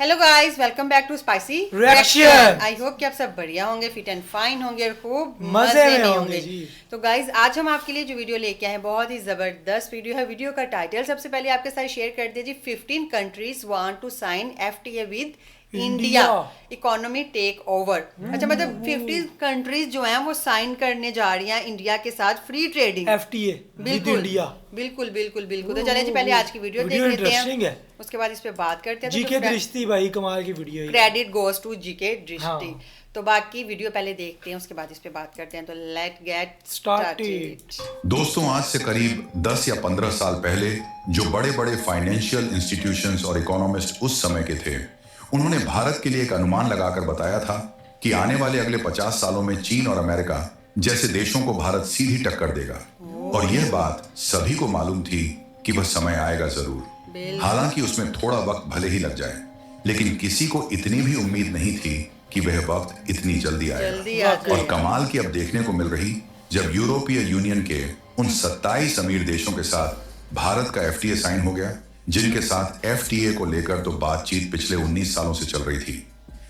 Hello guys, welcome back to spicy reaction. I hope कि आप सब बढ़िया होंगे, फिट एंड फाइन होंगे और खूब मजे में होंगे जी। तो गाइस, आज हम आपके लिए जो वीडियो लेके आए हैं बहुत ही जबरदस्त वीडियो है। वीडियो का टाइटल सबसे पहले आपके साथ शेयर कर दिया जी। 15 countries want to sign FTA with India, economy take over. अच्छा, मतलब 50 कंट्रीज जो हैं वो साइन करने जा रही हैं इंडिया के साथ free trading FTA with India. बिल्कुल बिल्कुल बिल्कुल। तो चलें जी, पहले आज की वीडियो देख लेते हैं, उसके बाद इस पे बात करते हैं। जीके दृष्टि भाई कमाल की वीडियो है। क्रेडिट गोज टू जीके दृष्टि। हाँ। तो बाकी वीडियो पहले देखते हैं, उसके बाद इस पे बात करते हैं। तो लेट गेट स्टार्टेड। दोस्तों, आज से करीब 10 या 15 साल पहले जो बड़े बड़े फाइनेंशियल इंस्टीट्यूशंस और इकोनॉमिस्ट उस समय के थे, उन्होंने भारत के लिए एक अनुमान लगाकर बताया था कि आने वाले अगले 50 सालों में चीन और अमेरिका जैसे देशों को भारत सीधी टक्कर देगा। और यह बात सभी को मालूम थी कि वह समय आएगा जरूर। हालांकि उसमें थोड़ा वक्त भले ही लग जाए, लेकिन किसी को इतनी भी उम्मीद नहीं थी कि वह वक्त इतनी जल्दी आएगा। और कमाल की अब देखने को मिल रही, जब यूरोपीय यूनियन के उन 27 अमीर देशों के साथ भारत का एफटीए साइन हो गया, जिनके साथ एफटीए को लेकर तो बातचीत पिछले 19 सालों से चल रही थी।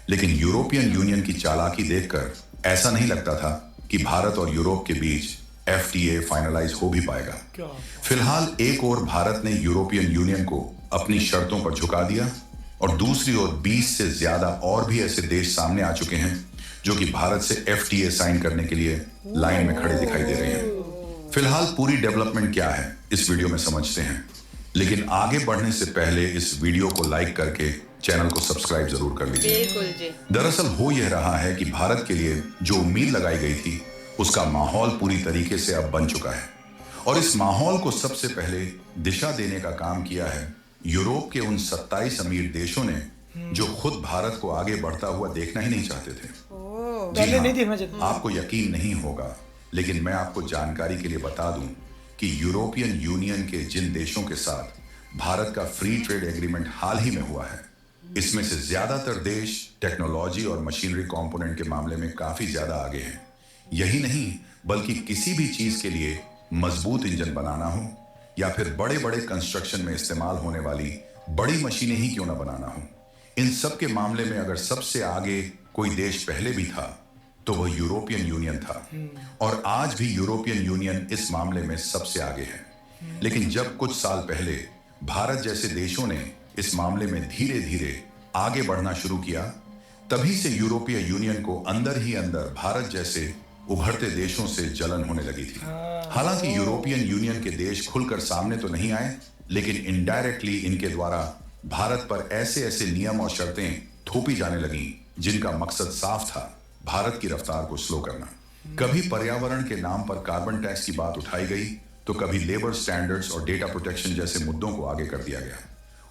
लेकिन यूरोपियन यूनियन की चालाकी देखकर ऐसा नहीं लगता था कि भारत और यूरोप के बीच एफटीए फाइनलाइज हो भी पाएगा। फिलहाल एक ओर भारत ने यूरोपियन यूनियन को अपनी शर्तों पर झुका दिया, और दूसरी ओर 20 से ज्यादा और भी ऐसे देश सामने आ चुके हैं जो कि भारत से एफटीए साइन करने के लिए लाइन में खड़े दिखाई दे रहे हैं। फिलहाल पूरी डेवलपमेंट क्या है इस वीडियो में समझते हैं, लेकिन आगे बढ़ने से पहले इस वीडियो को लाइक करके चैनल को सब्सक्राइब जरूर कर लीजिए। दरअसल हो यह रहा है कि भारत के लिए जो उम्मीद लगाई गई थी, उसका माहौल पूरी तरीके से अब बन चुका है। और इस माहौल को सबसे पहले दिशा देने का काम किया है यूरोप के उन 27 अमीर देशों ने, जो खुद भारत को आगे बढ़ता हुआ देखना ही नहीं चाहते थे। पहले नहीं देखना चाहते। आपको यकीन नहीं होगा, लेकिन मैं आपको जानकारी के लिए बता दूं कि यूरोपियन यूनियन के जिन देशों के साथ भारत का फ्री ट्रेड एग्रीमेंट हाल ही में हुआ है, इसमें से ज्यादातर देश टेक्नोलॉजी और मशीनरी कंपोनेंट के मामले में काफी ज्यादा आगे हैं। यही नहीं, बल्कि किसी भी चीज के लिए मजबूत इंजन बनाना हो या फिर बड़े बड़े कंस्ट्रक्शन में इस्तेमाल होने वाली बड़ी मशीनें ही क्यों ना बनाना हो, इन सब के मामले में अगर सबसे आगे कोई देश पहले भी था तो वह यूरोपियन यूनियन था। और आज भी यूरोपियन यूनियन इस मामले में सबसे आगे है। लेकिन जब कुछ साल पहले भारत जैसे देशों ने इस मामले में धीरे धीरे आगे बढ़ना शुरू किया, तभी से यूरोपीय यूनियन को अंदर ही अंदर भारत जैसे उभरते देशों से जलन होने लगी थी। हालांकि यूरोपियन यूनियन के देश खुलकर सामने तो नहीं आए, लेकिन इनडायरेक्टली इनके द्वारा भारत पर ऐसे ऐसे नियम और शर्तें थोपी जाने लगी जिनका मकसद साफ था, भारत की रफ्तार को स्लो करना। कभी पर्यावरण के नाम पर कार्बन टैक्स की बात उठाई गई, तो कभी लेबर स्टैंडर्ड्स और डेटा प्रोटेक्शन जैसे मुद्दों को आगे कर दिया गया।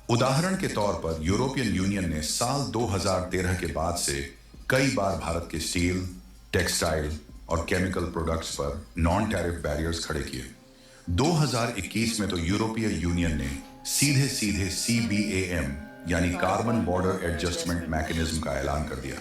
उदाहरण के तौर पर यूरोपियन यूनियन ने साल 2013 के बाद से कई बार भारत के स्टील, टेक्सटाइल और केमिकल प्रोडक्ट्स पर नॉन टैरिफ बैरियर्स खड़े किए। 2021 में तो यूरोपीय यूनियन ने सीधे सीधे CBAM यानी कार्बन बॉर्डर एडजस्टमेंट मैकेनिज्म का ऐलान कर दिया,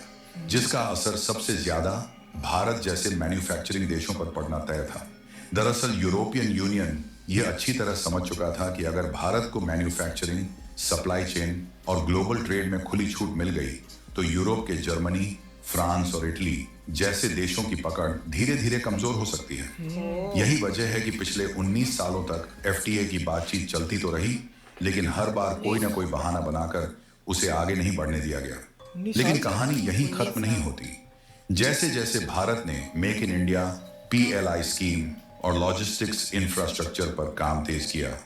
जिसका असर सबसे ज्यादा भारत जैसे मैन्युफैक्चरिंग देशों पर पड़ना तय था। दरअसल यूरोपियन यूनियन यह अच्छी तरह समझ चुका था कि अगर भारत को मैन्युफैक्चरिंग, सप्लाई चेन और ग्लोबल ट्रेड में खुली छूट मिल गई, तो यूरोप के जर्मनी, फ्रांस और इटली जैसे देशों की पकड़ धीरे धीरे कमजोर हो सकती है। यही वजह है कि पिछले 19 सालों तक एफटीए की बातचीत चलती तो रही, लेकिन हर बार कोई ना कोई बहाना बनाकर उसे आगे नहीं बढ़ने दिया गया। लेकिन कहानी यहीं खत्म नहीं होती। जैसे जैसे भारत ने make in India, PLI scheme और लॉजिस्टिक्स इंफ्रास्ट्रक्चर पर काम तेज किया,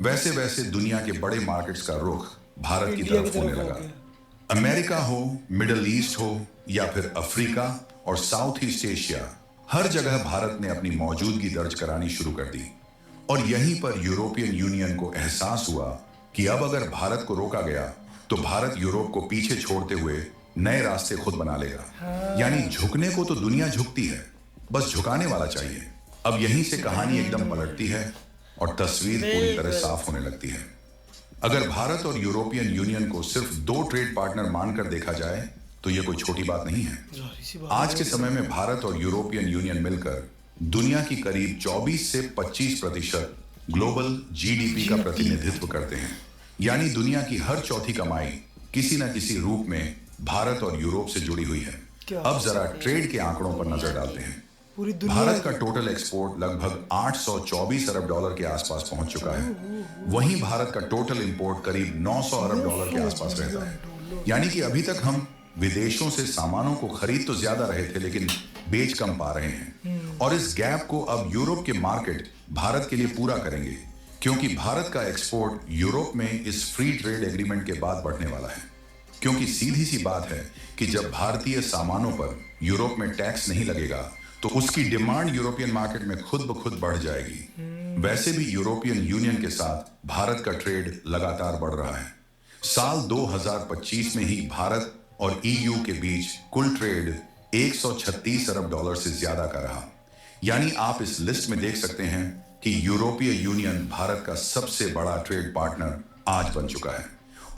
वैसे वैसे दुनिया के बड़े मार्केट्स का रुख भारत की तरफ होने लगा। अमेरिका हो, मिडिल ईस्ट हो या फिर अफ्रीका और साउथ ईस्ट एशिया, हर जगह भारत ने अपनी मौजूदगी दर्ज करानी शुरू कर दी। और यहीं पर यूरोपियन यूनियन को एहसास हुआ कि अब अगर भारत को रोका गया तो भारत यूरोप को पीछे छोड़ते हुए नए रास्ते खुद बना लेगा। यानी झुकने को तो दुनिया झुकती है, बस झुकाने वाला चाहिए। अब यहीं से कहानी एकदम पलटती है और तस्वीर पूरी तरह साफ होने लगती है। अगर भारत और यूरोपियन यूनियन को सिर्फ 2 ट्रेड पार्टनर मानकर देखा जाए तो यह कोई छोटी बात नहीं है। आज के समय में भारत और यूरोपियन यूनियन मिलकर दुनिया की करीब 24 से 25% ग्लोबल GDP का प्रतिनिधित्व करते हैं। यानी दुनिया की हर चौथी कमाई किसी न किसी रूप में भारत और यूरोप से जुड़ी हुई है। अब जरा ट्रेड के आंकड़ों पर नजर डालते हैं। पूरी दुनिया भारत का टोटल एक्सपोर्ट लगभग 824 अरब डॉलर के आसपास पहुंच चुका है। वहीं भारत का टोटल इंपोर्ट करीब 900 अरब डॉलर के आसपास रहता है। यानी कि अभी तक हम विदेशों से सामानों को खरीद तो ज्यादा रहे थे, लेकिन बेच कम पा रहे हैं। और इस गैप को अब यूरोप के मार्केट भारत के लिए पूरा करेंगे, क्योंकि भारत का एक्सपोर्ट यूरोप में इस फ्री ट्रेड एग्रीमेंट के बाद बढ़ने वाला है। क्योंकि सीधी सी बात है कि जब भारतीय सामानों पर यूरोप में टैक्स नहीं लगेगा तो उसकी डिमांड यूरोपियन मार्केट में खुद ब खुद बढ़ जाएगी। वैसे भी यूरोपियन यूनियन के साथ भारत का ट्रेड लगातार बढ़ रहा है। साल 2025 में ही भारत और ईयू के बीच कुल ट्रेड 136 अरब डॉलर से ज्यादा का रहा। यानी आप इस लिस्ट में देख सकते हैं कि यूरोपीय यूनियन भारत का सबसे बड़ा ट्रेड पार्टनर आज बन चुका है।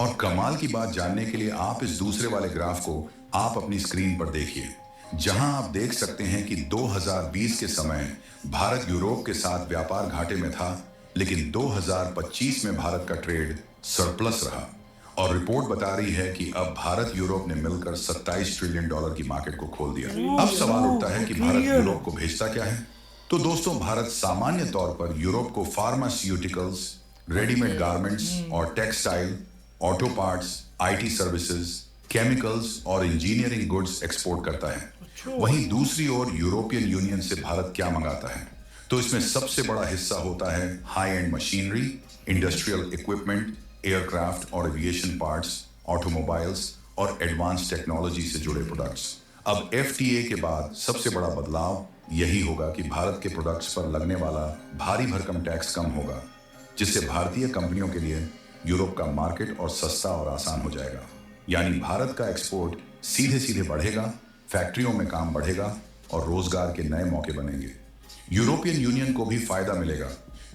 और कमाल की बात जानने के लिए आप इस दूसरे वाले ग्राफ को आप अपनी स्क्रीन पर देखिए, जहां आप देख सकते हैं कि 2020 के समय भारत यूरोप के साथ व्यापार घाटे में था, लेकिन 2025 में भारत का ट्रेड सरप्लस रहा। और रिपोर्ट बता रही है कि अब भारत यूरोप ने मिलकर 27 ट्रिलियन डॉलर की मार्केट को खोल दिया। अब सवाल उठता है कि भारत यूरोप को भेजता क्या है। तो दोस्तों, भारत सामान्य तौर पर यूरोप को फार्मास्यूटिकल्स, रेडीमेड गारमेंट्स और textile, auto parts, IT services, chemicals और इंजीनियरिंग गुड्स एक्सपोर्ट करता है। वहीं दूसरी ओर यूरोपियन यूनियन से भारत क्या मंगाता है? तो इसमें सबसे बड़ा हिस्सा होता है high and machinery, industrial equipment, aircraft और एविएशन पार्ट्स, ऑटोमोबाइल्स और एडवांस टेक्नोलॉजी से जुड़े प्रोडक्ट्स। अब एफटीए के बाद सबसे बड़ा बदलाव यही होगा कि भारत के प्रोडक्ट्स पर लगने वाला भारी भरकम टैक्स कम होगा, जिससे भारतीय कंपनियों के लिए यूरोप का मार्केट और सस्ता और आसान हो जाएगा। यानी भारत का एक्सपोर्ट सीधे सीधे बढ़ेगा, फैक्ट्रियों में काम बढ़ेगा और रोजगार के नए मौके बनेंगे। यूरोपियन यूनियन को भी फायदा मिलेगा,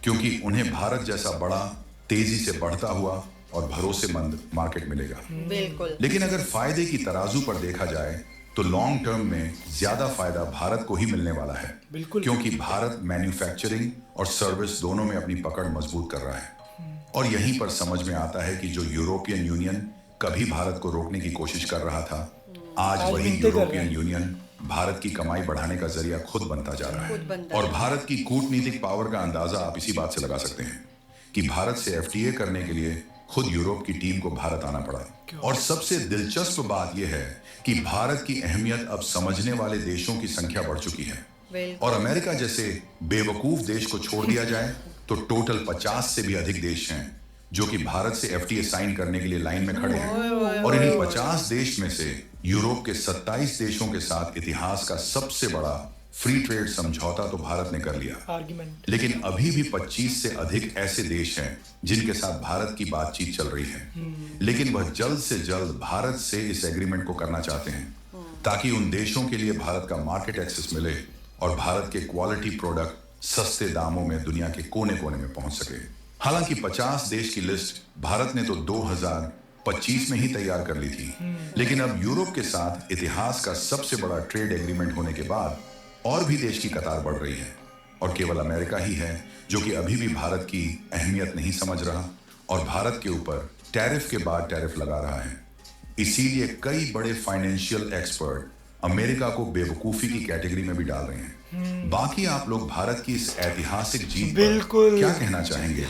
क्योंकि उन्हें भारत जैसा बड़ा, तेजी से बढ़ता हुआ और भरोसेमंद मार्केट मिलेगा। बिल्कुल। लेकिन अगर फायदे की तराजू पर देखा जाए तो लॉन्ग टर्म में ज्यादा फायदा भारत को ही मिलने वाला है, क्योंकि भारत मैन्युफैक्चरिंग और सर्विस दोनों में अपनी पकड़ मजबूत कर रहा है। और यहीं पर समझ में आता है कि जो यूरोपियन यूनियन कभी भारत को रोकने की कोशिश कर रहा था, आज वही यूरोपियन यूनियन भारत की कमाई बढ़ाने का जरिया खुद बनता जा रहा है। और भारत की कूटनीतिक पावर का अंदाजा आप इसी बात से लगा सकते हैं कि भारत से एफटीए करने के लिए खुद यूरोप की टीम को भारत आना पड़ा। और सबसे दिलचस्प बात यह है कि भारत की अहमियत अब समझने वाले देशों की संख्या बढ़ चुकी है। और अमेरिका जैसे बेवकूफ देश को छोड़ दिया जाए तो टोटल 50 से भी अधिक देश हैं जो कि भारत से एफटीए साइन करने के लिए लाइन में खड़े हैं। और इन्हीं 50 देश में से यूरोप के 27 देशों के साथ इतिहास का सबसे बड़ा फ्री ट्रेड समझौता तो भारत ने कर लिया। लेकिन अभी भी 25 से अधिक ऐसे देश हैं जिनके साथ भारत की बातचीत चल रही है। लेकिन वह जल्द से जल्द भारत से इस एग्रीमेंट को करना चाहते हैं, ताकि उन देशों के लिए भारत का मार्केट एक्सेस मिले और भारत के क्वालिटी प्रोडक्ट सस्ते दामों में दुनिया के कोने कोने में पहुंच सके। हालांकि 50 देश की लिस्ट भारत ने तो 2025 में ही तैयार कर ली थी, लेकिन अब यूरोप के साथ इतिहास का सबसे बड़ा ट्रेड एग्रीमेंट होने के बाद और भी देश की कतार बढ़ रही है। और केवल अमेरिका ही है जो कि अभी भी भारत की अहमियत नहीं समझ रहा और भारत के ऊपर टैरिफ के बाद टैरिफ लगा रहा है। इसीलिए कई बड़े फाइनेंशियल एक्सपर्ट अमेरिका को बेवकूफी की कैटेगरी में भी डाल रहे हैं। बाकी आप लोग भारत की इस ऐतिहासिक जीत पर क्या कहना चाहेंगे?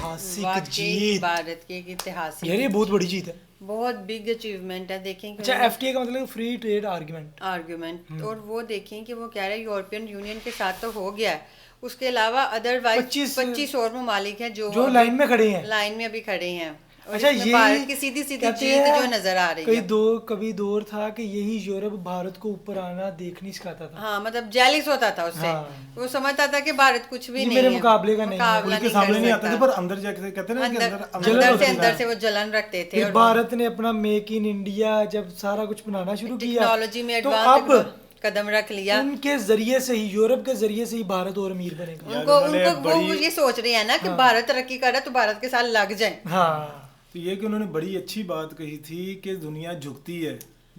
भारत की एक ऐतिहासिक, यार ये बहुत बड़ी जीत है, बहुत बिग अचीवमेंट है। देखें अच्छा, एफटीए का मतलब फ्री ट्रेड आर्गुमेंट, और वो देखें कि वो कह रहे हैं यूरोपियन यूनियन के साथ तो हो गया है, उसके अलावा अदरवाइज 25 और ममालिक हैं जो लाइन में खड़े हैं, लाइन में अभी खड़े हैं। अच्छा, ये भारत की सीधी सीधी जीत जो नजर आ रही है। कभी दौर था कि यही यूरोप भारत को ऊपर आना देख नहीं सिखाता था। हाँ, मतलब जेलिस होता था उससे। वो समझता था कि भारत कुछ भी नहीं मेरे है, मुकाबले का नहीं है, उनके सामने नहीं आते थे, पर अंदर जाके कहते हैं ना कि अंदर से वो जलन रखते थे। फिर भारत ने अपना मेक इन इंडिया जब सारा कुछ बनाना शुरू किया, टेक्नोलॉजी में तो एडवांस कदम रख लिया, उनके जरिए से ही, यूरोप के जरिए से ही भारत और अमीर बनेगा। उनको वो ये सोच रहे हैं ना कि भारत तरक्की कर रहा है तो भारत के साथ लग जाए। हाँ, तो ये कि उन्होंने बड़ी अच्छी बात कही थी कि दुनिया झुकती है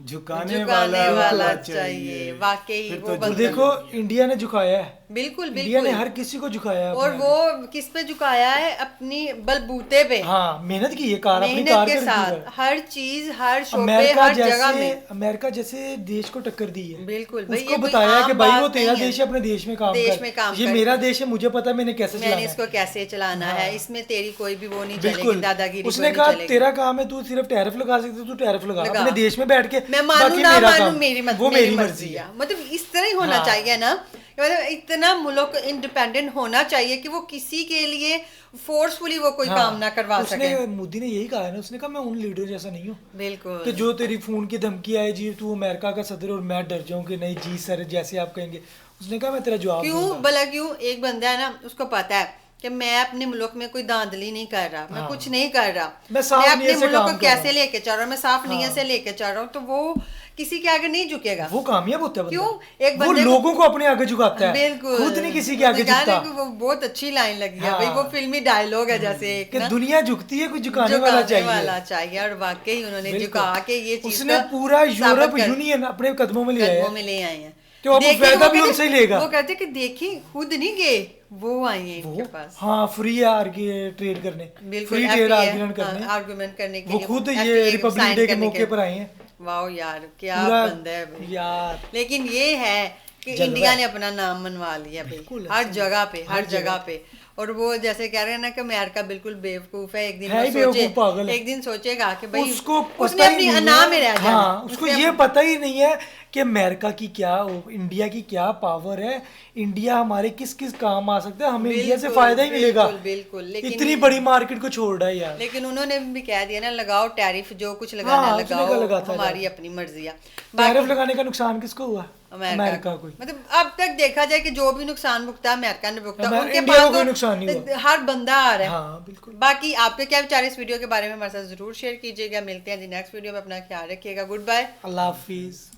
झुकाने वाला वाला चाहिए। वाकई फिर वो तो तो बंदा देखो इंडिया ने झुकाया है, बिल्कुल इंडिया ने बिल्कुल। हर किसी को झुकाया है और अपने। वो किस पे झुकाया है? अपनी बलबूते पे, हाँ मेहनत की है, कार अपनी मेहनत कार के कर दी साथ है। हर चीज, हर शोबे, अमेरिका हर जगह जैसे में। अमेरिका जैसे देश को टक्कर दी है, बिल्कुल भाई, उसको ये कोई बताया आम कि भाई वो बात तेरा नहीं है। देश है, अपने देश में काम देश कर, में काम ये कर। मेरा देश है, मुझे पता है मैंने कैसे मैंने चलाना है। इसको कैसे चलाना है, हाँ। इसमें तेरी कोई भी वो नहीं चलेगी, बिल्कुल, दादागिरी उसने कोई कहा नहीं चलेगी। तेरा काम है, तू सिर्फ टैरिफ लगा सकते, तू टैरिफ लगा लगा। अपने देश में बैठ के, मैं मानू बाकी ना मेरा मानू, काम, मेरी वो मेरी मर्जी है। मतलब इस तरह ही होना हाँ। चाहिए ना, मतलब इतना मुल्क इंडिपेंडेंट होना चाहिए कि वो किसी के लिए फोर्सफुली वो कोई हाँ, काम ना करवा उसने सके। मोदी ने यही कहा है ना, उसने कहा मैं उन लीडर जैसा नहीं हूँ बिल्कुल कि जो तेरी फोन की धमकी आए जी तू अमेरिका का सदर और मैं डर जाऊं कि नहीं जी सर जैसे आप कहेंगे। उसने कहा मैं तेरा जवाब क्यों दूंगा। भला क्यों? एक बंदा है ना, उसको पता है कि मैं अपने मुल्क में कोई धांधली नहीं कर रहा, मैं हाँ। कुछ नहीं कर रहा, मैं साफ मैं अपने नीयत से मुल्क को काम कर रहा कैसे हूँ। लेके चल रहा हूँ, मैं साफ नीयत हाँ। से लेके चल रहा हूँ, तो वो किसी के आगे नहीं झुकेगा। वो कामयाब होता है बंदा। क्यों? एक वो बंदे लोगों को अपने आगे झुकाता है, बिल्कुल, खुद नहीं किसी के आगे गाने झुकता। की वो बहुत अच्छी लाइन लगी है हाँ। भाई, वो फिल्मी डायलॉग है जैसे एक कि ना, दुनिया झुकती है, कुछ झुकाने वाला चाहिए। और वाकई उन्होंने बिल्कुल। झुका के ये चीज उसने का पूरा साबित यूरोप कर- यूनियन अपने कदमों में ले आया कदमों है। में ले आए हैं। तो अब देखिए, फायदा वो भी कहते- उनसे ही लेगा। वो कहते कि देखिए खुद नहीं गए, वो आए हैं इनके वो पास। हाँ फ्री ट्रेड करने, बिल्कुल, फ्री ट्रेड FTA आर्गुमेंट करने, आर्गुमेंट करने के वो लिए खुद FTA ये रिपब्लिक sign डे के करने मौके पर आए हैं। वाह यार क्या पूरा बंदा है भाई। यार लेकिन ये है कि जलवा इंडिया है। ने अपना नाम मनवा लिया भाई, बिल्कुल, हर ऐसा जगह पे, हर हर जगह जगह पे। और वो जैसे कह रहे हैं ना कि अमेरिका बिल्कुल बेवकूफ है, एक दिन है वो ही बेवकूफ, पागल सोचे, है। एक दिन सोचेगा कि भाई उसको उसने पता ही अपनी नहीं अना है, में रह जाना। हाँ उसको उसने ये पता ही नहीं है कि अमेरिका की क्या, इंडिया की क्या पावर है, इंडिया हमारे किस किस काम आ सकता है, हमें इंडिया से बिल्कुल, फायदा ही मिलेगा। बिल्कुल, बिल्कुल, लेकिन- इतनी बड़ी मार्केट को छोड़ रहा है यार। लेकिन उन्होंने भी कह दिया ना, लगाओ टैरिफ, जो कुछ लगाना हाँ, है उसने लगाओ, लगाता है हमारी टैरिफ। अपनी मर्जी है। टैरिफ लगाने का नुकसान किसको हुआ? अमेरिका को। मतलब अब तक देखा जाए कि जो भी नुकसान भुगता है अमेरिका ने भुगता, उनके इंडिया को पास कोई तो नुकसान नहीं हुआ। हर बंदा आ रहा है। हाँ बिल्कुल। बाकी आपके क्या विचार इस वीडियो के बारे में हमारे साथ जरूर शेयर कीजिएगा। मिलते हैं जी नेक्स्ट वीडियो में, अपना ख्याल रखिएगा। Good bye. अल्लाह हाफिज।